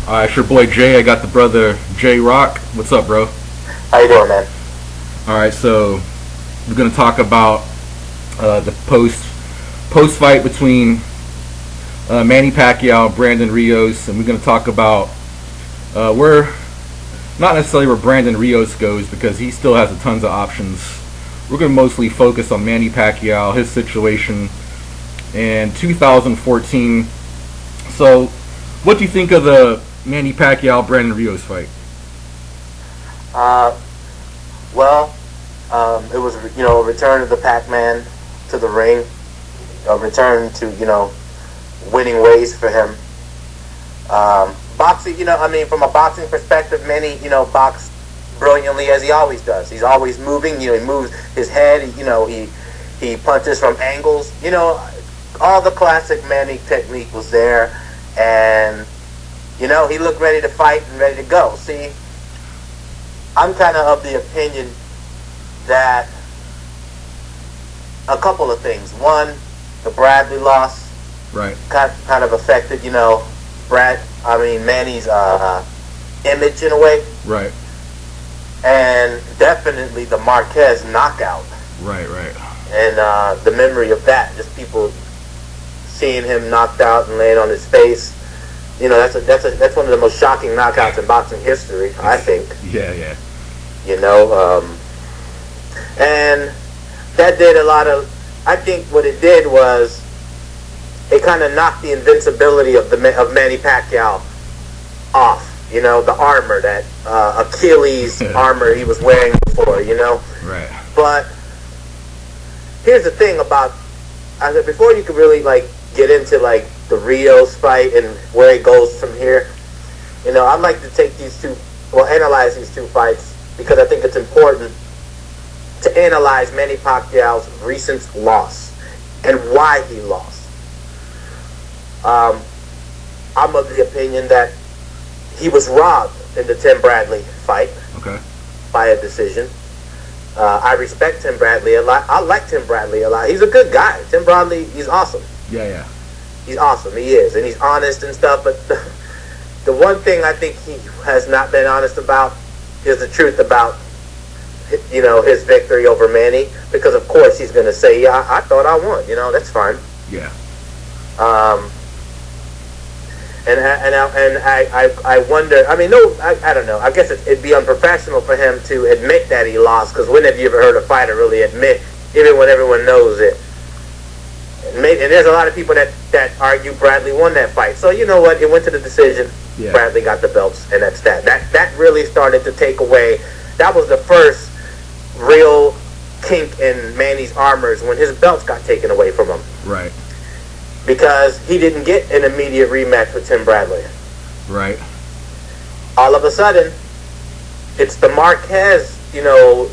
It's your boy Jay. I got the brother J Rock. What's up, bro? How you doing, man? All right, so we're gonna talk about the post fight between Manny Pacquiao, Brandon Rios, and we're gonna talk about where not necessarily where Brandon Rios goes because he still has a tons of options. We're gonna mostly focus on Manny Pacquiao, his situation in 2014. So, what do you think of the Manny Pacquiao Brandon Rios fight? Uh, it was a return of the Pac-Man to the ring, a return to winning ways for him. Boxing, from a boxing perspective, Manny boxed brilliantly as he always does. He's always moving. He moves his head. He punches from angles. All the classic Manny technique was there, and he looked ready to fight and ready to go. See, I'm kind of the opinion that a couple of things. One, the Bradley loss, right, kind of affected, Manny's image in a way, right, and definitely the Marquez knockout, right, and the memory of that, just people seeing him knocked out and laying on his face. That's one of the most shocking knockouts in boxing history, I think. Yeah. And that did a lot of. I think what it did was it kind of knocked the invincibility of Manny Pacquiao off. The armor, that Achilles armor he was wearing before. Right. But here's the thing about. I said before you could really get into the Rios fight and where it goes from here. I'd like to take analyze these two fights because I think it's important to analyze Manny Pacquiao's recent loss and why he lost. I'm of the opinion that he was robbed in the Tim Bradley fight by a decision. I respect Tim Bradley a lot. I like Tim Bradley a lot. He's a good guy. Tim Bradley, he's awesome. Yeah. He's awesome. He is. And he's honest and stuff. But the one thing I think he has not been honest about is the truth about, his victory over Manny. Because, of course, he's going to say, yeah, I thought I won. That's fine. Yeah. I wonder. I don't know. I guess it'd be unprofessional for him to admit that he lost. Because when have you ever heard a fighter really admit, even when everyone knows it? And there's a lot of people that argue Bradley won that fight. So you know what? It went to the decision. Yeah. Bradley got the belts, and that's that. That really started to take away. That was the first real kink in Manny's armors when his belts got taken away from him. Right. Because he didn't get an immediate rematch with Tim Bradley. Right. All of a sudden, it's the Marquez,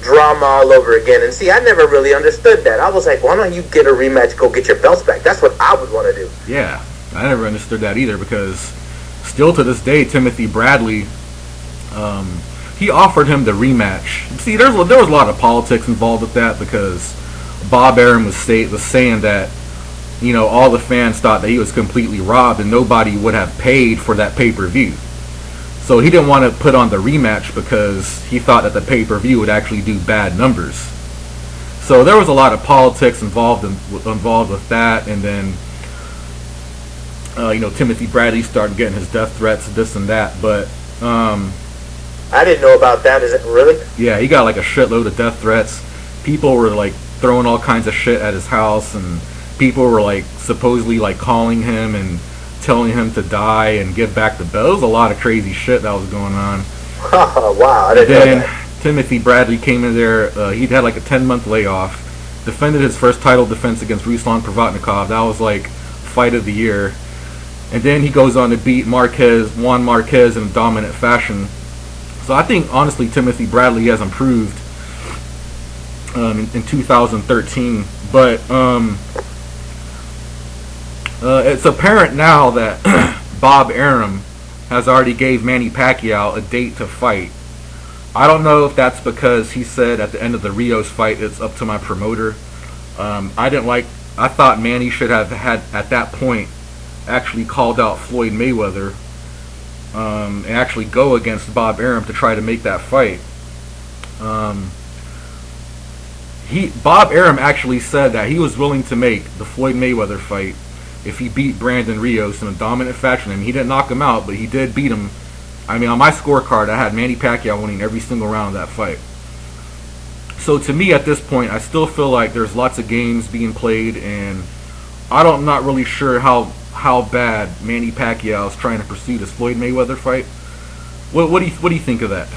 drama all over again. And see, I never really understood that. I was like, why don't you get a rematch, go get your belts back? That's what I would want to do. Yeah, I never understood that either because still to this day, Timothy Bradley, he offered him the rematch. See, there was a lot of politics involved with that because Bob Arum was saying that all the fans thought that he was completely robbed and nobody would have paid for that pay-per-view. So he didn't want to put on the rematch because he thought that the pay-per-view would actually do bad numbers. So there was a lot of politics involved with that, and then Timothy Bradley started getting his death threats, this and that. But I didn't know about that. Is it really? Yeah, he got a shitload of death threats. People were throwing all kinds of shit at his house, and people were supposedly calling him and telling him to die and give back the belt. There was a lot of crazy shit that was going on. Wow, I didn't know that. Timothy Bradley came in there. He'd had a 10-month layoff. Defended his first title defense against Ruslan Provatnikov. That was fight of the year. And then he goes on to beat Juan Marquez in a dominant fashion. So I think honestly Timothy Bradley has improved in 2013. But it's apparent now that Bob Arum has already gave Manny Pacquiao a date to fight. I don't know if that's because he said at the end of the Rios fight, it's up to my promoter. I thought Manny should have had, at that point, actually called out Floyd Mayweather and actually go against Bob Arum to try to make that fight. Bob Arum actually said that he was willing to make the Floyd Mayweather fight if he beat Brandon Rios in a dominant fashion. I mean, he didn't knock him out, but he did beat him. I mean, on my scorecard, I had Manny Pacquiao winning every single round of that fight. So to me, at this point, I still feel like there's lots of games being played, and I'm not really sure how bad Manny Pacquiao is trying to pursue this Floyd Mayweather fight. What do you think of that?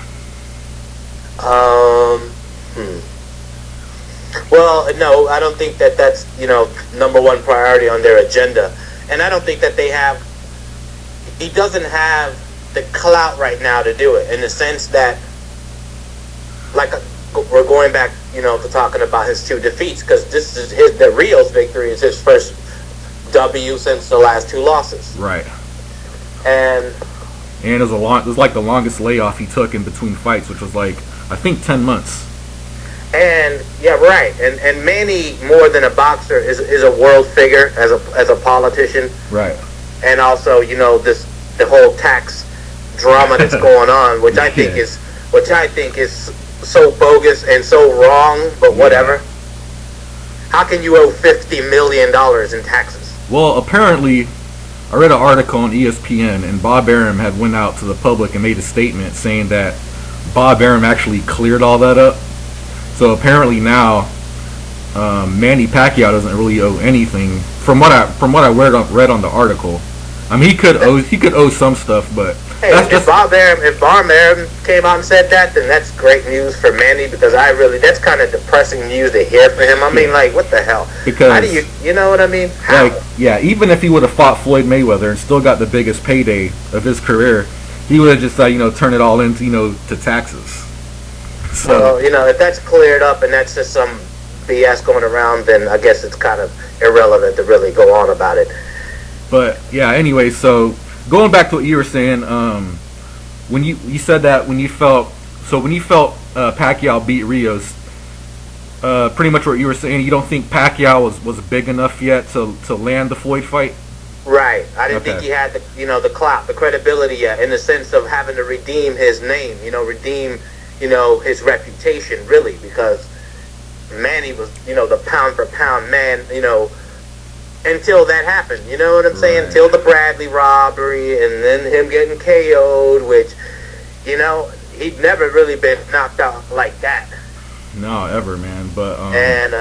Well, no, I don't think that that's, number one priority on their agenda. And I don't think that he doesn't have the clout right now to do it, in the sense that, like, we're going back, to talking about his two defeats, because the Rios victory is his first W since the last two losses. Right. And it was like the longest layoff he took in between fights, which was like, I think, 10 months. And yeah, right. And Manny, more than a boxer, is a world figure as a politician. Right. And also, the whole tax drama that's going on, which I think is so bogus and so wrong. But whatever. Yeah. How can you owe $50 million in taxes? Well, apparently, I read an article on ESPN, and Bob Arum had went out to the public and made a statement saying that Bob Arum actually cleared all that up. So apparently now, Manny Pacquiao doesn't really owe anything. From what I read on the article, I mean, he could owe some stuff, but hey, if Bob Arum came out and said that, then that's great news for Manny, because that's kind of depressing news to hear for him. I mean, like, what the hell? Because how do you know what I mean? How? Like, yeah, even if he would have fought Floyd Mayweather and still got the biggest payday of his career, he would have just turn it all into to taxes. So, if that's cleared up and that's just some BS going around, then I guess it's kind of irrelevant to really go on about it. But yeah, anyway, so going back to what you were saying, when you said that when you felt Pacquiao beat Rios, pretty much what you were saying, you don't think Pacquiao was big enough yet to land the Floyd fight? Right. I didn't think he had the clout, the credibility yet, in the sense of having to redeem his name, redeem his reputation, really, because Manny was, the pound for pound man, until that happened. You know what I'm saying? Until the Bradley robbery and then him getting KO'd, which, he'd never really been knocked out like that. No, ever, man. But and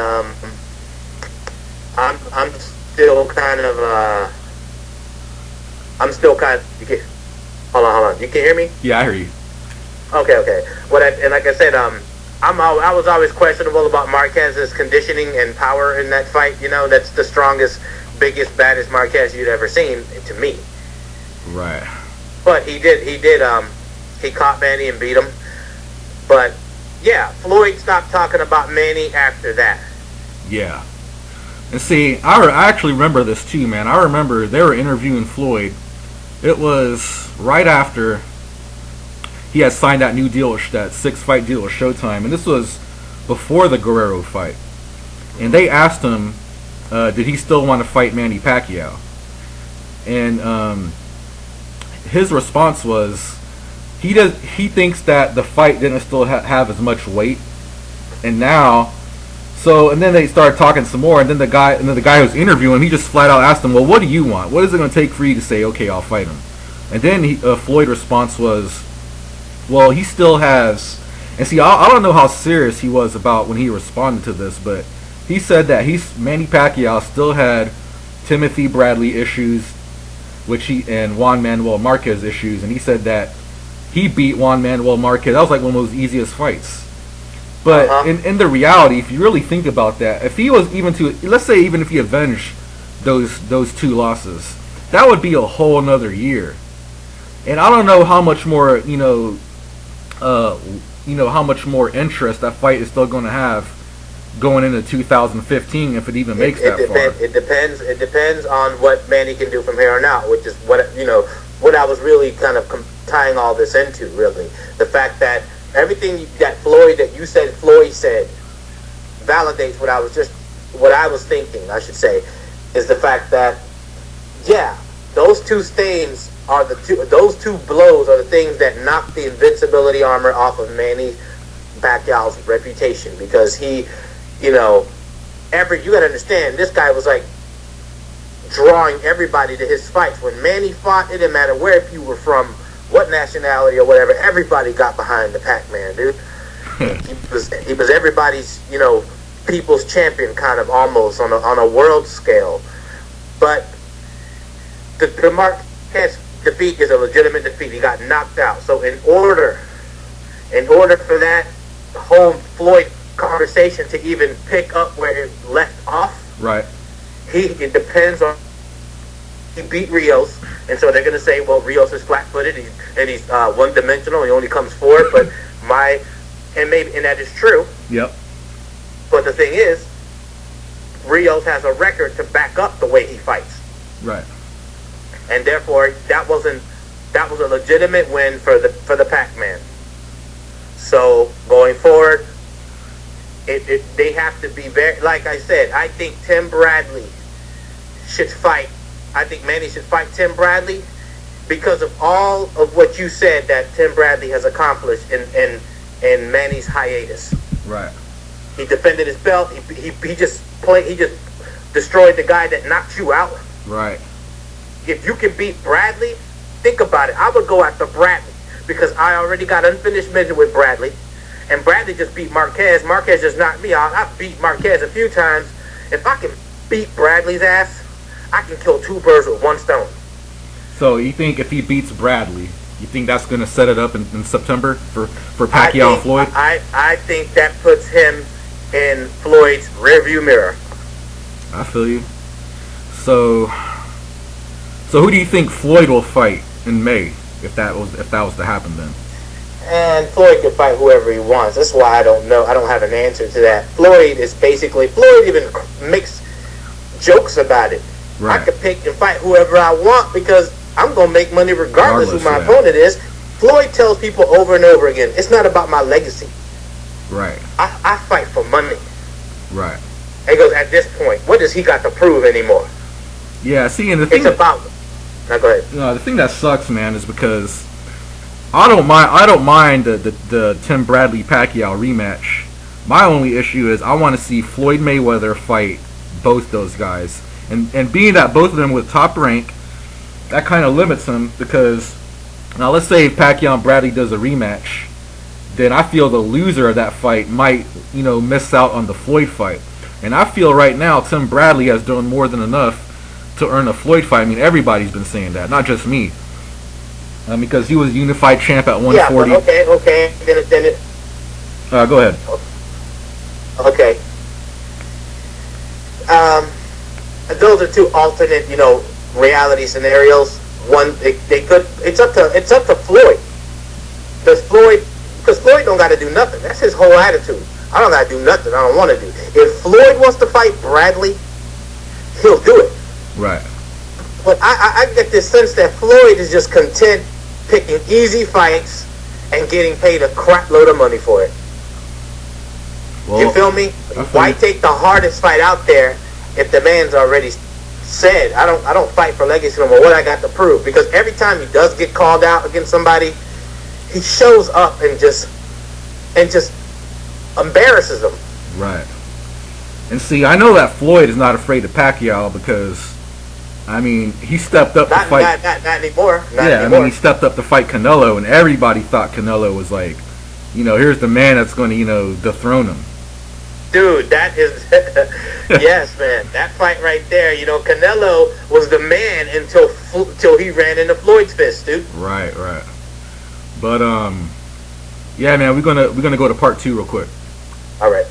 I'm still kind of hold on. You can hear me? Yeah, I hear you. Okay. And like I said, I was always questionable about Marquez's conditioning and power in that fight. That's the strongest, biggest, baddest Marquez you'd ever seen, to me. Right. But he caught Manny and beat him. But yeah, Floyd stopped talking about Manny after that. Yeah. And see, I actually remember this too, man. I remember they were interviewing Floyd. It was right after he had signed that new deal, that 6-fight deal with Showtime, and this was before the Guerrero fight. And they asked him, did he still want to fight Manny Pacquiao? And his response was, he thinks that the fight didn't still have as much weight, and now, and then they started talking some more, and then the guy who was interviewing, he just flat out asked him, well, what do you want? What is it going to take for you to say, okay, I'll fight him? And then Floyd's response was, well, he still has, and see, I don't know how serious he was about when he responded to this, but he said that Manny Pacquiao still had Timothy Bradley issues, and Juan Manuel Marquez issues, and he said that he beat Juan Manuel Marquez. That was like one of those easiest fights. But in the reality, if you really think about that, if he was let's say even if he avenged those two losses, that would be a whole nother year. And I don't know how much more, how much more interest that fight is still going to have going into 2015 if it even makes that far. It depends on what Manny can do from here on out, which is what I was really kind of tying all this into, really. The fact that everything that Floyd said validates what I was thinking, I should say, is the fact that, yeah, those two stains are those two blows are the things that knock the invincibility armor off of Manny Pacquiao's reputation, because he, you know, you gotta understand, this guy was like drawing everybody to his fights. When Manny fought, it didn't matter where, if you were from, what nationality or whatever, everybody got behind the Pac-Man, dude. he was everybody's, you know, people's champion, kind of, almost on a world scale. But the Marquez defeat is a legitimate defeat. He got knocked out. So in order for that whole Floyd conversation to even pick up where it left off, right? It depends on, he beat Rios, and so they're gonna say, well, Rios is flat-footed and he's one-dimensional. He only comes forward, but and that is true. Yep. But the thing is, Rios has a record to back up the way he fights. Right. And therefore, that was a legitimate win for the Pac-Man. So going forward, they have to be very, like I said, I think Tim Bradley should fight. I think Manny should fight Tim Bradley because of all of what you said that Tim Bradley has accomplished in Manny's hiatus. Right. He defended his belt. He just destroyed the guy that knocked you out. Right. If you can beat Bradley, think about it. I would go after Bradley because I already got unfinished business with Bradley, and Bradley just beat Marquez. Marquez just knocked me out. I've beat Marquez a few times. If I can beat Bradley's ass, I can kill two birds with one stone. So you think if he beats Bradley, you think that's going to set it up in September for Pacquiao and Floyd? I think that puts him in Floyd's rearview mirror. I feel you. So who do you think Floyd will fight in May if that was to happen then? And Floyd can fight whoever he wants. That's why I don't know. I don't have an answer to that. Floyd even makes jokes about it. Right. I could pick and fight whoever I want because I'm going to make money regardless who my opponent is. Floyd tells people over and over again, it's not about my legacy. Right. I fight for money. Right. And he goes, at this point, what does he got to prove anymore? Yeah, see, and the thing... It's about... Now, go ahead. The thing that sucks, man, is because I don't mind the Tim Bradley Pacquiao rematch. My only issue is I want to see Floyd Mayweather fight both those guys. And being that both of them with top rank, that kind of limits him because, now let's say Pacquiao and Bradley does a rematch, then I feel the loser of that fight might, miss out on the Floyd fight. And I feel right now Tim Bradley has done more than enough to earn a Floyd fight. I mean, everybody's been saying that, not just me. Because he was unified champ at 140. Yeah, but okay. Then it. Go ahead. Okay. Those are two alternate, reality scenarios. One, they could. It's up to Floyd. Because Floyd don't got to do nothing. That's his whole attitude. I don't got to do nothing. I don't want to do. If Floyd wants to fight Bradley, he'll do it. Right. But I get this sense that Floyd is just content picking easy fights and getting paid a crap load of money for it. Well, you feel me? Why take the hardest fight out there if the man's already said, I don't fight for legacy no more? What I got to prove? Because every time he does get called out against somebody, he shows up and just embarrasses them. Right. And see, I know that Floyd is not afraid of Pacquiao because, I mean, he stepped up to fight. Not anymore. I mean, he stepped up to fight Canelo, and everybody thought Canelo was like, here's the man that's going to, dethrone him. Dude, that is, yes, man. That fight right there, Canelo was the man until he ran into Floyd's fist, dude. Right. But yeah, man, we're gonna go to part 2 real quick. All right.